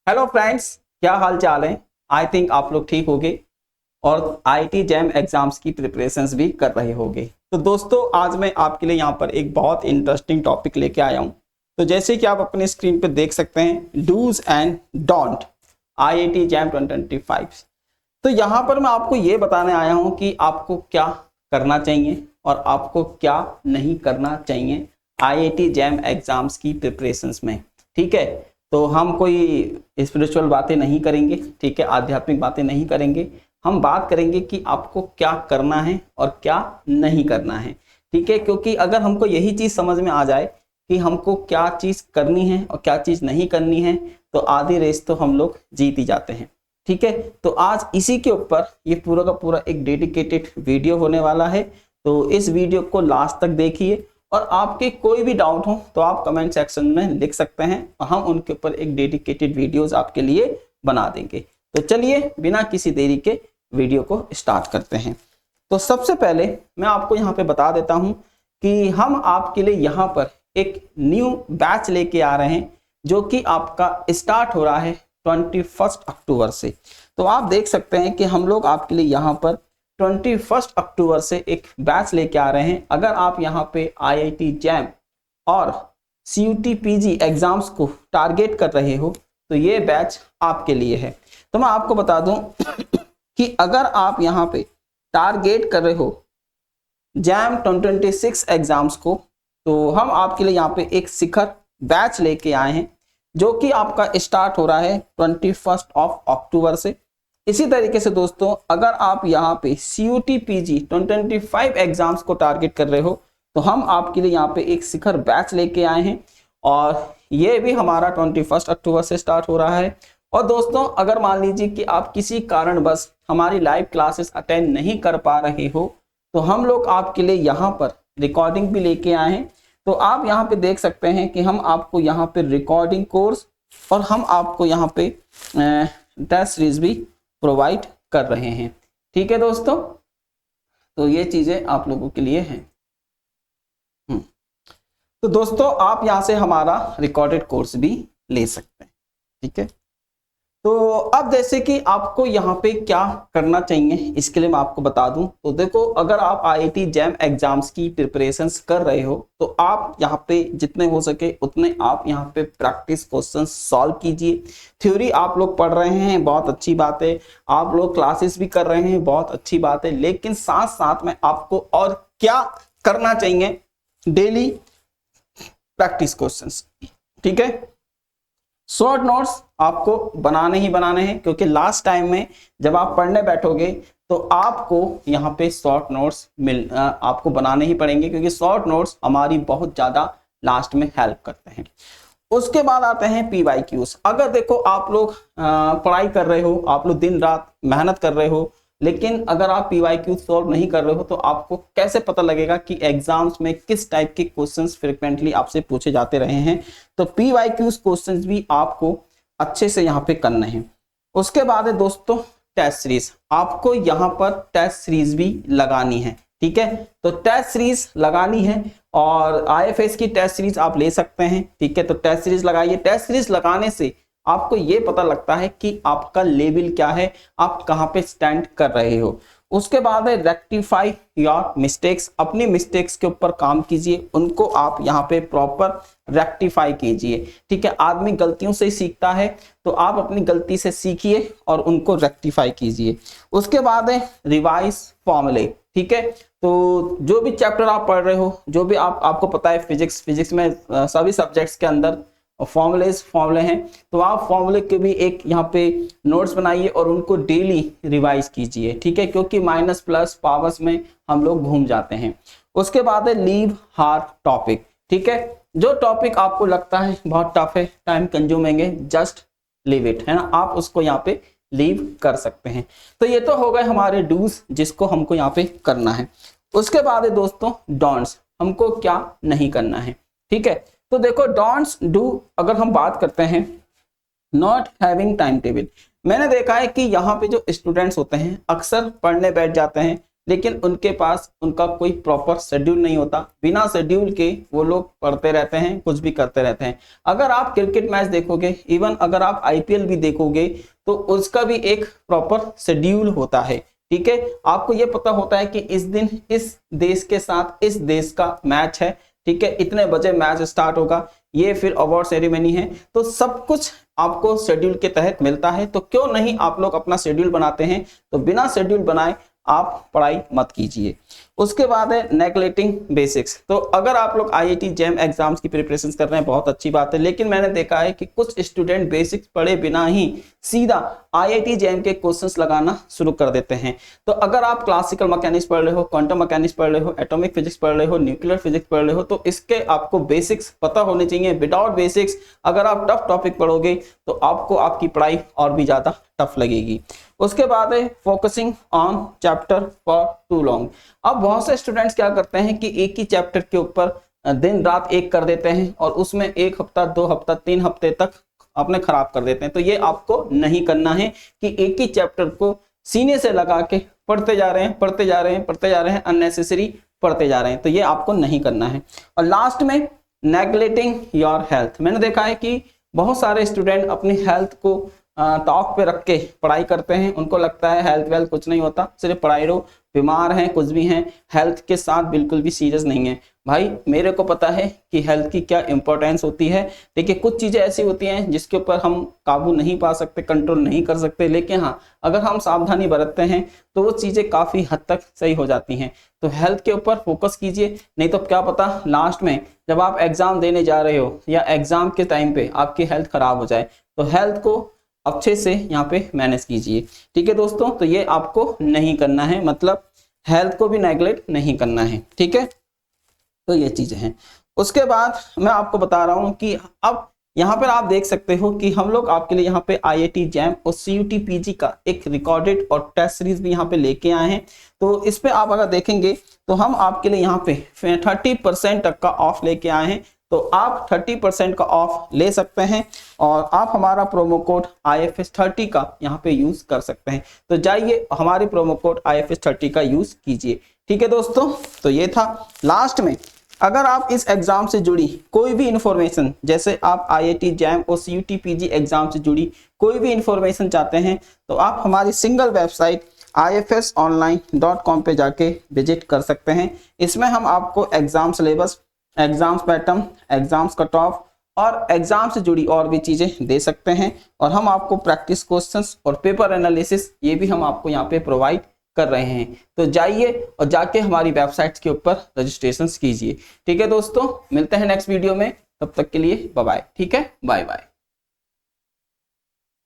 Hello friends, क्या हाल चाल है। आई थिंक आप लोग ठीक होंगे और आईआईटी जैम एग्जाम्स की प्रिपरेशंस भी कर रहे होंगे। तो दोस्तों, आज मैं आपके लिए यहाँ पर एक बहुत इंटरेस्टिंग टॉपिक लेके आया हूँ। तो जैसे कि आप अपने स्क्रीन पे देख सकते हैं, dos and don't IIT JAM 2025। तो यहाँ पर मैं आपको ये बताने आया हूँ कि आपको क्या करना चाहिए और आपको क्या नहीं करना चाहिए आईआईटी जैम एग्जाम्स की प्रिपरेशंस में। ठीक है, तो हम कोई स्पिरिचुअल बातें नहीं करेंगे, ठीक है, आध्यात्मिक बातें नहीं करेंगे। हम बात करेंगे कि आपको क्या करना है और क्या नहीं करना है। ठीक है, क्योंकि अगर हमको यही चीज समझ में आ जाए कि हमको क्या चीज करनी है और क्या चीज नहीं करनी है, तो आधी रेस तो हम लोग जीत ही जाते हैं। ठीक है, तो आज इसी के ऊपर ये पूरा का पूरा एक डेडिकेटेड वीडियो होने वाला है। तो इस वीडियो को लास्ट तक देखिए और आपके कोई भी डाउट हो तो आप कमेंट सेक्शन में लिख सकते हैं और हम उनके ऊपर एक डेडिकेटेड वीडियोस आपके लिए बना देंगे। तो चलिए बिना किसी देरी के वीडियो को स्टार्ट करते हैं। तो सबसे पहले मैं आपको यहाँ पे बता देता हूँ कि हम आपके लिए यहाँ पर एक न्यू बैच लेके आ रहे हैं जो कि आपका स्टार्ट हो रहा है 21 अक्टूबर से। तो आप देख सकते हैं कि हम लोग आपके लिए यहाँ पर 21 अक्टूबर से एक बैच लेके आ रहे हैं। अगर आप यहाँ पे आईआईटी जैम और सीयूटी पीजी एग्जाम्स को टारगेट कर रहे हो तो ये बैच आपके लिए है। तो मैं आपको बता दूं कि अगर आप यहाँ पे टारगेट कर रहे हो जैम 2026 एग्जाम्स को, तो हम आपके लिए यहाँ पे एक शिखर बैच लेके आए हैं जो कि आपका स्टार्ट हो रहा है 21 अक्टूबर से। इसी तरीके से दोस्तों, अगर आप यहाँ पे सीयूटी पीजी 2025 एग्जाम्स को टारगेट कर रहे हो तो हम आपके लिए यहाँ पे एक शिखर बैच लेके आए हैं और ये भी हमारा 21 अक्टूबर से स्टार्ट हो रहा है। और दोस्तों, अगर मान लीजिए कि आप किसी कारणवश हमारी लाइव क्लासेस अटेंड नहीं कर पा रहे हो तो हम लोग आपके लिए यहाँ पर रिकॉर्डिंग भी लेके आए हैं। तो आप यहाँ पे देख सकते हैं कि हम आपको यहाँ पे रिकॉर्डिंग कोर्स और हम आपको यहाँ पे टेस्ट सीरीज भी प्रोवाइड कर रहे हैं। ठीक है दोस्तों, तो ये चीजें आप लोगों के लिए हैं। तो दोस्तों, आप यहाँ से हमारा रिकॉर्डेड कोर्स भी ले सकते हैं। ठीक है, तो अब जैसे कि आपको यहाँ पे क्या करना चाहिए इसके लिए मैं आपको बता दूं। तो देखो, अगर आप आईआईटी जैम एग्जाम्स की प्रिपरेशंस कर रहे हो तो आप यहाँ पे जितने हो सके उतने आप यहाँ पे प्रैक्टिस क्वेश्चंस सॉल्व कीजिए। थ्योरी आप लोग पढ़ रहे हैं, बहुत अच्छी बात है, आप लोग क्लासेस भी कर रहे हैं, बहुत अच्छी बात है, लेकिन साथ साथ में आपको और क्या करना चाहिए, डेली प्रैक्टिस क्वेश्चंस। ठीक है, शॉर्ट नोट्स आपको बनाने ही बनाने हैं, क्योंकि लास्ट टाइम में जब आप पढ़ने बैठोगे तो आपको यहाँ पे शॉर्ट नोट्स आपको बनाने ही पड़ेंगे, क्योंकि शॉर्ट नोट्स हमारी बहुत ज्यादा लास्ट में हेल्प करते हैं। उसके बाद आते हैं पीवाईक्यूज। अगर देखो आप लोग पढ़ाई कर रहे हो, आप लोग दिन रात मेहनत कर रहे हो, लेकिन अगर आप पीवाईक्यू सॉल्व नहीं कर रहे हो तो आपको कैसे पता लगेगा कि एग्जाम्स में किस टाइप के क्वेश्चंस फ्रिक्वेंटली आपसे पूछे जाते रहे हैं। तो पीवाईक्यूज क्वेश्चंस भी आपको अच्छे से यहाँ पे करने हैं। उसके बाद है दोस्तों टेस्ट सीरीज, आपको यहाँ पर टेस्ट सीरीज भी लगानी है। ठीक है, तो टेस्ट सीरीज लगानी है और आईएफएस की टेस्ट सीरीज आप ले सकते हैं। ठीक है, तो टेस्ट सीरीज लगाइए। टेस्ट सीरीज लगाने से आपको ये पता लगता है कि आपका लेवल क्या है, आप कहाँ पे स्टैंड कर रहे हो। उसके बाद है रेक्टिफाई योर मिस्टेक्स, अपनी मिस्टेक्स के ऊपर काम कीजिए, उनको आप यहाँ पे प्रॉपर रेक्टिफाई कीजिए। ठीक है, आदमी गलतियों से सीखता है, तो आप अपनी गलती से सीखिए और उनको रेक्टिफाई कीजिए। उसके बाद है रिवाइज फॉर्मूले। ठीक है, तो जो भी चैप्टर आप पढ़ रहे हो, जो भी आपको पता है फिजिक्स में सभी सब्जेक्ट्स के अंदर फॉर्मूले हैं, तो आप फॉर्मूले के भी एक यहाँ पे नोट्स बनाइए और उनको डेली रिवाइज कीजिए। ठीक है, क्योंकि माइनस प्लस पावर्स में हम लोग घूम जाते हैं। उसके बाद है लीव हार्ड टॉपिक। ठीक है, जो टॉपिक आपको लगता है बहुत टफ है, टाइम कंज्यूमिंग है, जस्ट लीव इट, है ना, आप उसको यहाँ पे लीव कर सकते हैं। तो ये तो हो गए हमारे डूज जिसको हमको यहाँ पे करना है। उसके बाद है दोस्तों डोंट्स, हमको क्या नहीं करना है। ठीक है, तो देखो डोंट्स डू, अगर हम बात करते हैं नॉट हैविंग टाइम टेबल, मैंने देखा है कि यहाँ पे जो स्टूडेंट्स होते हैं अक्सर पढ़ने बैठ जाते हैं लेकिन उनके पास उनका कोई प्रॉपर शेड्यूल नहीं होता, बिना शेड्यूल के वो लोग पढ़ते रहते हैं, कुछ भी करते रहते हैं। अगर आप क्रिकेट मैच देखोगे, इवन अगर आप आईपीएल भी देखोगे, तो उसका भी एक प्रॉपर शेड्यूल होता है, ठीक है। आपको ये पता होता है कि इस दिन इस देश के साथ इस देश का मैच है, ठीक है, इतने बजे मैच स्टार्ट होगा, ये फिर अवार्ड सेरेमनी है, तो सब कुछ आपको शेड्यूल के तहत मिलता है। तो क्यों नहीं आप लोग अपना शेड्यूल बनाते हैं। तो बिना शेड्यूल बनाए आप पढ़ाई मत कीजिए। उसके बाद है नेगलेक्टिंग बेसिक्स। तो अगर आप लोग आईआईटी जैम एग्जाम्स की प्रिपरेशन कर रहे हैं, बहुत अच्छी बात है, लेकिन मैंने देखा है कि कुछ स्टूडेंट बेसिक्स पढ़े बिना ही सीधा आईआईटी जैम के क्वेश्चंस लगाना शुरू कर देते हैं। तो अगर आप क्लासिकल मैकेनिक्स पढ़ रहे हो, क्वांटम मैकेनिक्स पढ़ रहे हो, एटॉमिक फिजिक्स पढ़ रहे हो, न्यूक्लियर फिजिक्स पढ़ रहे हो, तो इसके आपको बेसिक्स पता होने चाहिए। विदाउट बेसिक्स अगर आप टफ टॉपिक पढ़ोगे तो आपको आपकी पढ़ाई और भी ज्यादा टफ लगेगी। उसके बाद है focusing on chapter for too long. अब बहुत से स्टूडेंट्स क्या करते हैं कि एक ही चैप्टर के ऊपर दिन रात एक कर देते हैं और उसमें 1 हफ्ता 2 हफ्ता 3 हफ्ते तक अपने खराब कर देते हैं। तो ये आपको नहीं करना है कि एक ही चैप्टर को सीने से लगा के पढ़ते जा रहे हैं, पढ़ते जा रहे हैं, पढ़ते जा रहे हैं, अननेसेसरी पढ़ते जा रहे हैं। तो ये आपको नहीं करना है। और लास्ट में नेग्लेक्टिंग योर हेल्थ। मैंने देखा है कि बहुत सारे स्टूडेंट अपनी हेल्थ को टॉप पे रख के पढ़ाई करते हैं। उनको लगता है हेल्थ वेल्थ कुछ नहीं होता, सिर्फ पढ़ाई रहो, बीमार हैं कुछ भी हैं, हेल्थ के साथ बिल्कुल भी सीरियस नहीं है। भाई मेरे को पता है कि हेल्थ की क्या इंपॉर्टेंस होती है। देखिए कुछ चीज़ें ऐसी होती हैं जिसके ऊपर हम काबू नहीं पा सकते, कंट्रोल नहीं कर सकते, लेकिन हाँ अगर हम सावधानी बरतते हैं तो वो चीज़ें काफ़ी हद तक सही हो जाती हैं। तो हेल्थ के ऊपर फोकस कीजिए, नहीं तो क्या पता लास्ट में जब आप एग्ज़ाम देने जा रहे हो या एग्ज़ाम के टाइम पे आपकी हेल्थ ख़राब हो जाए। तो हेल्थ को अच्छे से यहाँ पे मैनेज कीजिए, ठीक है दोस्तों। तो ये आपको नहीं करना है, मतलब हेल्थ को भी नेग्लेक्ट नहीं करना है, ठीक है। तो ये चीजें हैं। उसके बाद मैं आपको बता रहा हूँ कि अब यहाँ पर आप देख सकते हो कि हम लोग आपके लिए यहाँ पे आईआईटी जैम और सीयूटी पीजी का एक रिकॉर्डेड और टेस्ट सीरीज भी यहाँ पे लेके आए हैं। तो इस पे आप अगर देखेंगे तो हम आपके लिए यहाँ पे 30% तक का ऑफ लेके आए हैं। तो आप 30% का ऑफ ले सकते हैं और आप हमारा प्रोमो कोड IFS30 का यहाँ पे यूज कर सकते हैं। तो जाइए हमारे प्रोमो कोड IFS30 का यूज कीजिए, ठीक है दोस्तों। तो ये था। लास्ट में अगर आप इस एग्जाम से जुड़ी कोई भी इंफॉर्मेशन, जैसे आप आईआईटी जैम और सीयूटी पीजी एग्जाम से जुड़ी कोई भी इंफॉर्मेशन चाहते हैं, तो आप हमारी सिंगल वेबसाइट ifsonline.com पे जाके विजिट कर सकते हैं। इसमें हम आपको exam syllabus, exams pattern, exams cut off और एग्जाम से जुड़ी और भी चीजें दे सकते हैं। और हम आपको प्रैक्टिस क्वेश्चंस और पेपर एनालिसिस ये भी हम आपको यहाँ पे प्रोवाइड कर रहे हैं। तो जाइए और जाके हमारी वेबसाइट्स के ऊपर रजिस्ट्रेशन कीजिए, ठीक है दोस्तों। मिलते हैं नेक्स्ट वीडियो में, तब तक के लिए बाय बाय, ठीक है, बाय बाय।